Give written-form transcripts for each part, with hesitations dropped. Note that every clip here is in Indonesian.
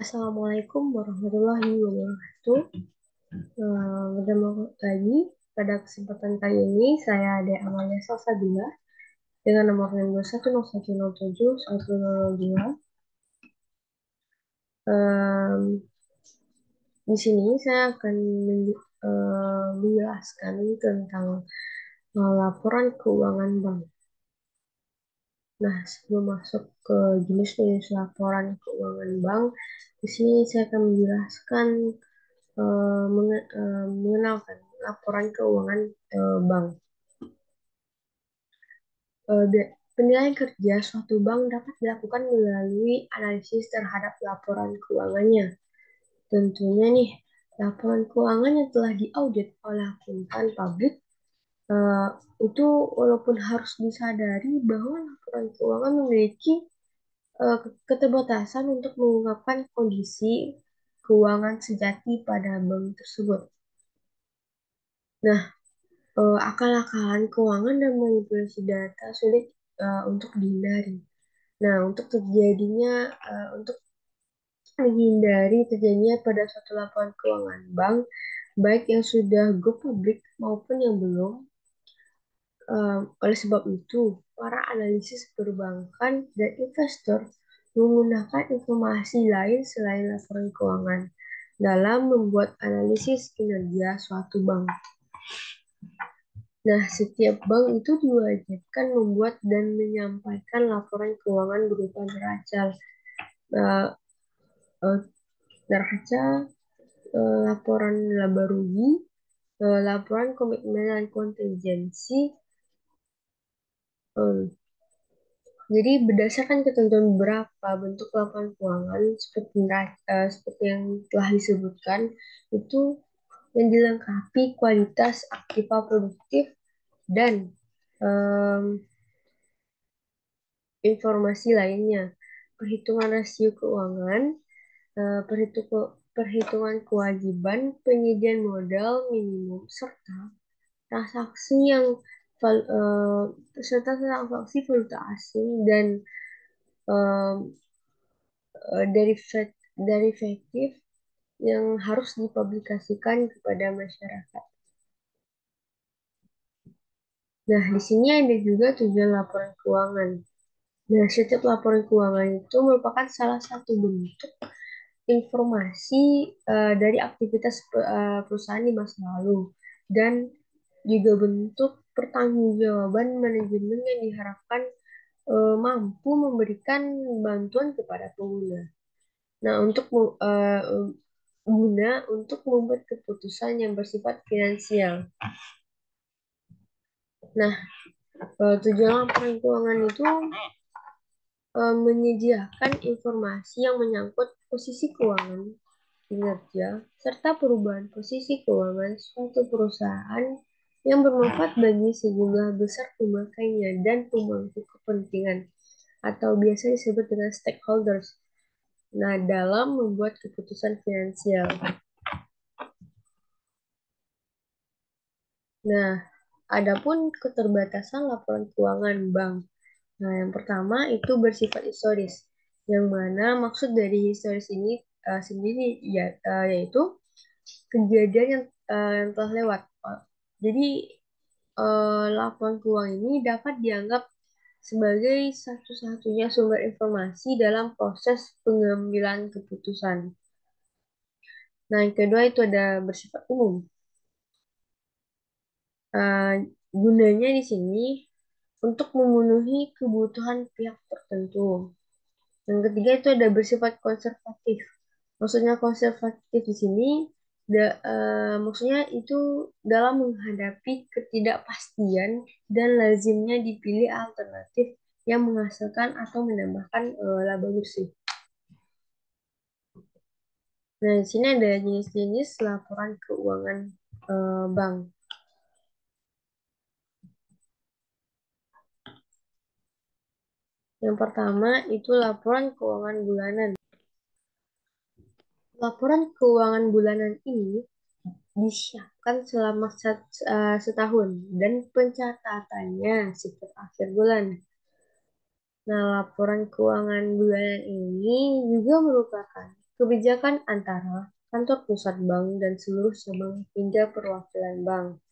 Assalamualaikum warahmatullahi wabarakatuh. Bertemu lagi pada kesempatan kali ini saya Ade Amalia Salsabila dengan nomor 62101071002. Em, di sini saya akan menjelaskan tentang laporan keuangan bank. Nah, sebelum masuk ke jenis-jenis laporan keuangan bank, di sini saya akan menjelaskan mengenalkan laporan keuangan bank. Penilaian kerja suatu bank dapat dilakukan melalui analisis terhadap laporan keuangannya. Tentunya nih, laporan keuangan yang telah diaudit oleh akuntan publik eh, itu walaupun harus disadari bahwa laporan keuangan memiliki keterbatasan untuk mengungkapkan kondisi keuangan sejati pada bank tersebut. Nah, akal-akalan keuangan dan manipulasi data sulit untuk dihindari. Nah, untuk menghindari terjadinya pada suatu laporan keuangan bank, baik yang sudah go public maupun yang belum. Oleh sebab itu, para analisis perbankan dan investor menggunakan informasi lain selain laporan keuangan dalam membuat analisis kinerja suatu bank. Nah, setiap bank itu diwajibkan membuat dan menyampaikan laporan keuangan berupa eh, eh, neraca, laporan laba rugi, laporan komitmen dan kontingensi. eh, jadi berdasarkan ketentuan beberapa bentuk laporan keuangan seperti yang telah disebutkan itu yang dilengkapi kualitas aktiva produktif dan em, informasi lainnya, perhitungan rasio keuangan, perhitungan kewajiban, penyediaan modal minimum, transaksi yang val- eh, serta transaksi valuta asing dan eh, derivatif yang harus dipublikasikan kepada masyarakat. Nah, di sini ada juga tujuan laporan keuangan. Nah, setiap laporan keuangan itu merupakan salah satu bentuk informasi dari aktivitas perusahaan di masa lalu dan juga bentuk pertanggungjawaban manajemen yang diharapkan mampu memberikan bantuan kepada pengguna. Nah, guna untuk membuat keputusan yang bersifat finansial. Nah, tujuan laporan keuangan itu menyediakan informasi yang menyangkut posisi keuangan, kinerja, serta perubahan posisi keuangan suatu perusahaan yang bermanfaat bagi sejumlah besar pemakainya dan pemangku kepentingan atau biasa disebut dengan stakeholders. Nah, dalam membuat keputusan finansial. Nah, adapun keterbatasan laporan keuangan bank. Nah, yang pertama itu bersifat historis, yang mana maksud dari historis ini sendiri yaitu kejadian yang telah lewat. Jadi, laporan keuangan ini dapat dianggap sebagai satu-satunya sumber informasi dalam proses pengambilan keputusan. Nah, yang kedua itu ada bersifat umum. Eh, Gunanya di sini untuk memenuhi kebutuhan pihak tertentu. Yang ketiga itu ada bersifat konservatif. Maksudnya konservatif di sini, maksudnya itu dalam menghadapi ketidakpastian dan lazimnya dipilih alternatif yang menghasilkan atau menambahkan laba bersih. Nah, di sini ada jenis-jenis laporan keuangan bank. Yang pertama itu laporan keuangan bulanan. Laporan keuangan bulanan ini disiapkan selama setahun dan pencatatannya setiap akhir bulan. Nah, laporan keuangan bulanan ini juga merupakan kebijakan antara kantor pusat bank dan seluruh cabang hingga perwakilan bank.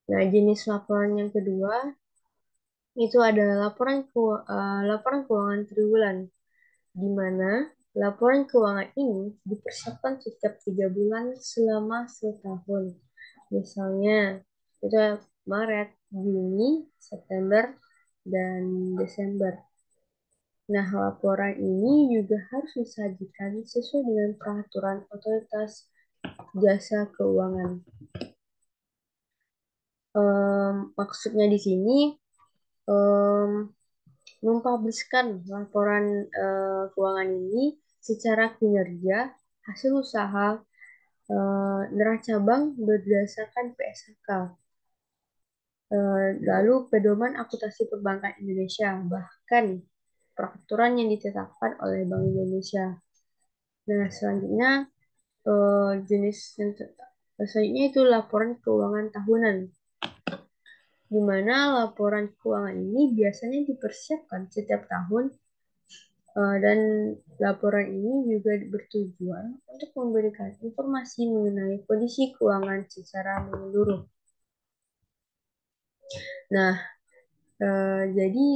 Nah, jenis laporan yang kedua itu adalah laporan keuangan triwulan, di mana laporan keuangan ini dipersiapkan setiap 3 bulan selama setahun. Misalnya, itu Maret, Juni, September, dan Desember. Nah, laporan ini juga harus disajikan sesuai dengan peraturan otoritas jasa keuangan. Maksudnya di sini em, mempubliskan laporan keuangan ini secara kinerja, hasil usaha, neraca bank berdasarkan PSAK, lalu pedoman akuntansi perbankan Indonesia, bahkan peraturan yang ditetapkan oleh Bank Indonesia. Nah, selanjutnya jenis yang selanjutnya itu laporan keuangan tahunan, di mana laporan keuangan ini biasanya dipersiapkan setiap tahun. Dan laporan ini juga bertujuan untuk memberikan informasi mengenai kondisi keuangan secara menyeluruh. Nah, jadi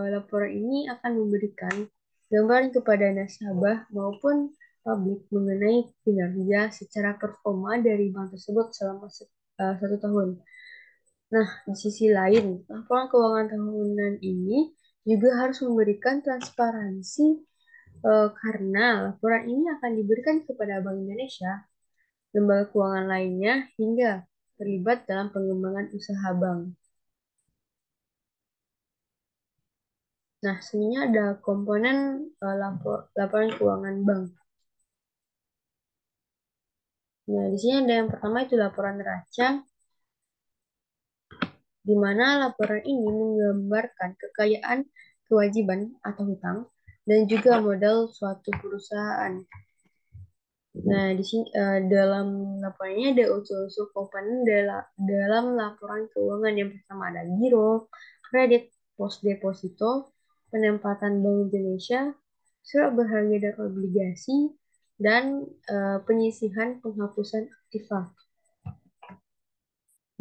laporan ini akan memberikan gambaran kepada nasabah maupun publik mengenai kinerja secara performa dari bank tersebut selama 1 tahun. Nah, di sisi lain, laporan keuangan tahunan ini juga harus memberikan transparansi karena laporan ini akan diberikan kepada Bank Indonesia, lembaga keuangan lainnya, hingga terlibat dalam pengembangan usaha bank. Nah, sebenarnya ada komponen laporan keuangan bank. Nah, di sini ada yang pertama itu laporan neraca, di mana laporan ini menggambarkan kekayaan, kewajiban atau hutang, dan juga modal suatu perusahaan. Nah, di sini dalam laporannya ada unsur-unsur komponen dalam laporan keuangan. Yang pertama ada giro, kredit, pos deposito, penempatan Bank Indonesia, surat berharga dan obligasi, dan penyisihan penghapusan aktiva.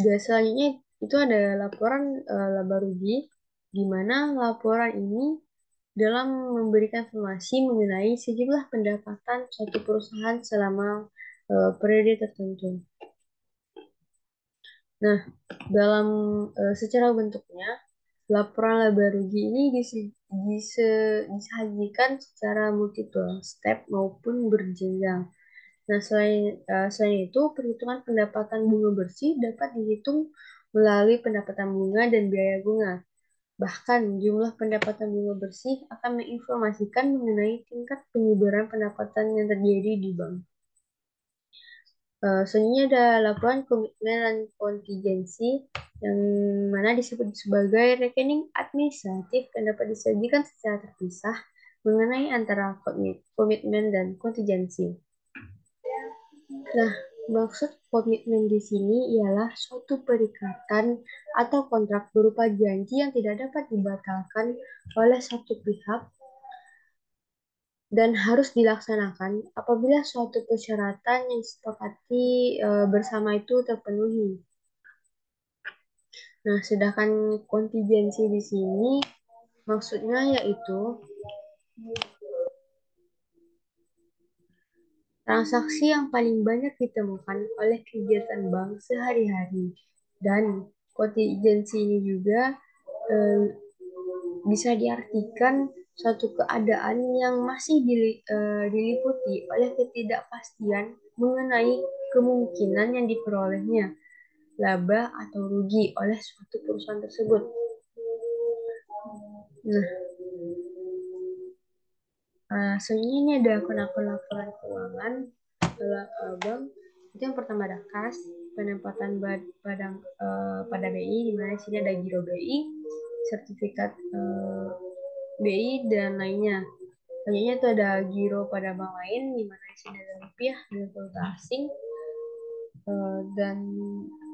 Dan selanjutnya itu ada laporan laba rugi, di mana laporan ini dalam memberikan informasi mengenai sejumlah pendapatan suatu perusahaan selama periode tertentu. Nah, dalam secara bentuknya, laporan laba rugi ini disajikan secara multiple step maupun berjenjang. Nah, selain itu, perhitungan pendapatan bunga bersih dapat dihitung melalui pendapatan bunga dan biaya bunga. Bahkan, jumlah pendapatan bunga bersih akan menginformasikan mengenai tingkat penyebaran pendapatan yang terjadi di bank. Selanjutnya ada laporan komitmen dan kontingensi, yang mana disebut sebagai rekening administratif dan dapat disajikan secara terpisah mengenai antara komitmen dan kontingensi. Nah, maksud komitmen di sini ialah suatu perikatan atau kontrak berupa janji yang tidak dapat dibatalkan oleh satu pihak dan harus dilaksanakan apabila suatu persyaratan yang disepakati bersama itu terpenuhi. Nah, sedangkan kontingensi di sini maksudnya yaitu transaksi yang paling banyak ditemukan oleh kegiatan bank sehari-hari. Dan kontingensi ini juga eh, bisa diartikan suatu keadaan yang masih diliputi oleh ketidakpastian mengenai kemungkinan yang diperolehnya laba atau rugi oleh suatu perusahaan tersebut. Nah, selanjutnya ini ada akun-akun laporan keuangan bank. Itu yang pertama ada kas, penempatan pada BI, di mana di sini ada giro BI, sertifikat BI, dan lainnya. Selanjutnya itu ada giro pada bank lain, di mana di sini ada rupiah dan valuta asing, dan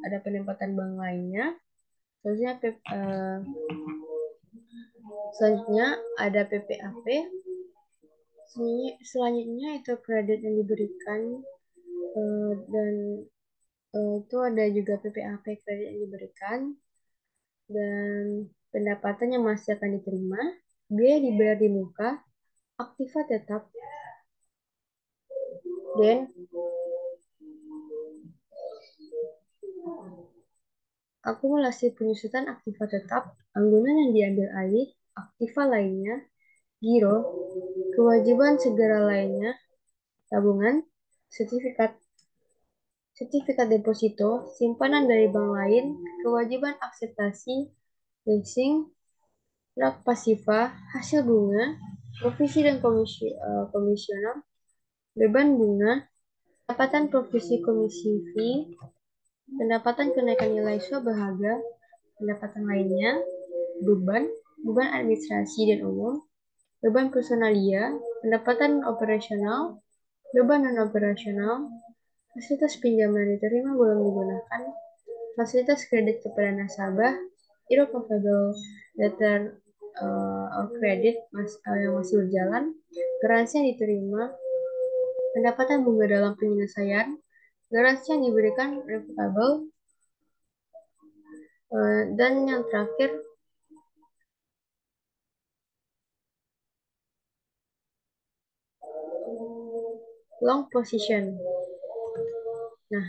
ada penempatan bank lainnya. Selanjutnya ada PPAP, Selanjutnya itu kredit yang diberikan dan itu ada juga PPAP kredit yang diberikan dan pendapatan yang masih akan diterima, biaya dibayar di muka, aktiva tetap, dan akumulasi penyusutan aktiva tetap, anggunan yang diambil alih, aktiva lainnya, giro, kewajiban segera lainnya, tabungan, sertifikat sertifikat deposito, simpanan dari bank lain, kewajiban akseptasi, leasing, lak pasiva, hasil bunga, provisi dan komisional, beban bunga, pendapatan provisi komisi fee, pendapatan kenaikan nilai swabahaya, pendapatan lainnya, beban, beban administrasi dan umum, beban personalia, pendapatan operasional, beban non-operasional, fasilitas pinjaman diterima belum digunakan, fasilitas kredit kepada nasabah, irrevocable letter or credit yang masih berjalan, garansi yang diterima, pendapatan bunga dalam penyelesaian, garansi yang diberikan revocable, dan yang terakhir long position. Nah,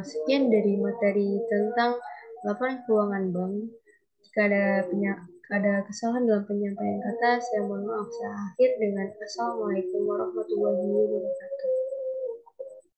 sekian dari materi tentang laporan keuangan bank. Jika ada kesalahan dalam penyampaian kata, saya mohon maaf. Saya akhir dengan Assalamualaikum warahmatullahi wabarakatuh.